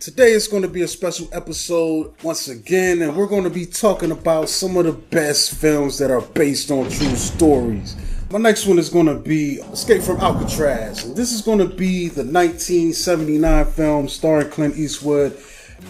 Today is going to be a special episode once again, and we're going to be talking about some of the best films that are based on true stories. My next one is going to be Escape From Alcatraz, and this is going to be the 1979 film starring Clint Eastwood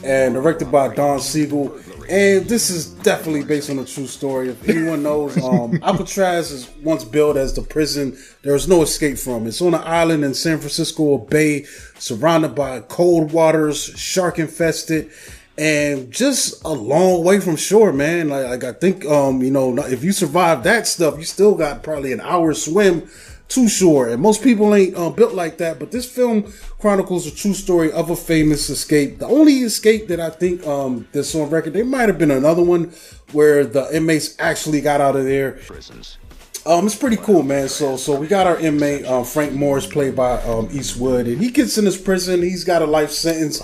and directed by Don Siegel. And this is definitely based on a true story. If anyone knows, Alcatraz is once built as the prison there is no escape from. It's on an island in San Francisco Bay, surrounded by cold waters, shark infested, and just a long way from shore, man. Like I think, if you survive that stuff, you still got probably an hour swim to shore, and most people ain't built like that. But this film chronicles a true story of a famous escape. The only escape that I think that's on record, there might have been another one where the inmates actually got out of there. Prisons. It's pretty cool, man. So we got our inmate Frank Morris, played by Eastwood, and he gets in his prison. He's got a life sentence,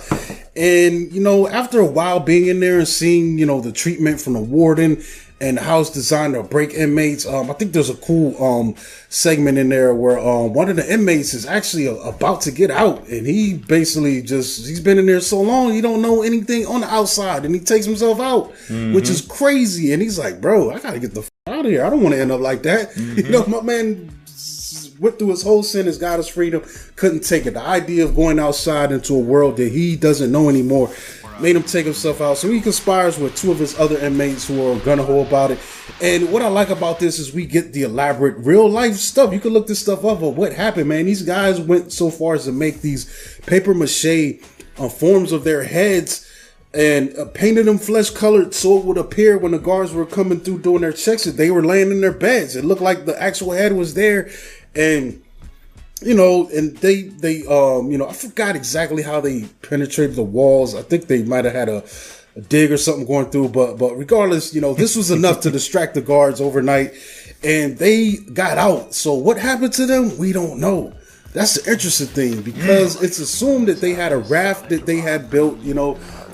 and after a while being in there and seeing the treatment from the warden and how it's designed to break inmates, I think there's a cool segment in there where one of the inmates is actually about to get out, and he basically he's been in there so long he don't know anything on the outside, and he takes himself out, which is crazy. And he's like, bro, I gotta get the out of here. I don't want to end up like that. My man went through his whole sentence, got his freedom, couldn't take it. The idea of going outside into a world that he doesn't know anymore made him take himself out. So he conspires with two of his other inmates who are gung-ho about it. And what I like about this is we get the elaborate real life stuff. You can look this stuff up of what happened, man. These guys went so far as to make these paper mache forms of their heads and painted them flesh colored so it would appear when the guards were coming through doing their checks that they were laying in their beds. It looked like the actual head was there. And and they I forgot exactly how they penetrated the walls. I think they might have had a dig or something going through, but regardless, this was enough to distract the guards overnight, and they got out. So what happened to them, we don't know. That's the interesting thing, because it's assumed that they had a raft that they had built,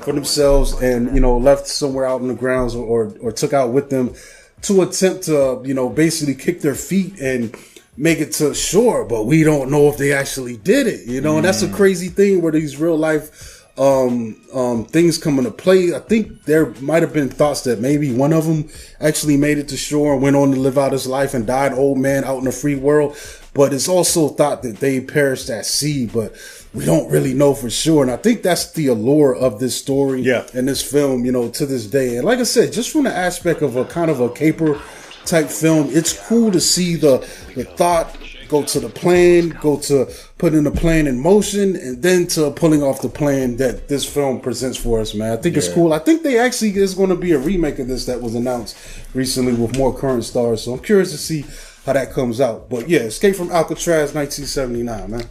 for themselves, and left somewhere out in the grounds or took out with them to attempt to basically kick their feet and make it to shore. But we don't know if they actually did it, and that's a crazy thing where these real life things come into play. I think there might have been thoughts that maybe one of them actually made it to shore and went on to live out his life and died old man out in the free world. But it's also thought that they perished at sea, but we don't really know for sure. And I think that's the allure of this story and this film, to this day. And like I said, just from the aspect of a kind of a caper type film, it's cool to see the thought go to the plan, go to putting the plan in motion, and then to pulling off the plan that this film presents for us, man. I think it's cool. I think they actually is going to be a remake of this that was announced recently with more current stars. So I'm curious to see how that comes out. But yeah, Escape from Alcatraz, 1979, man.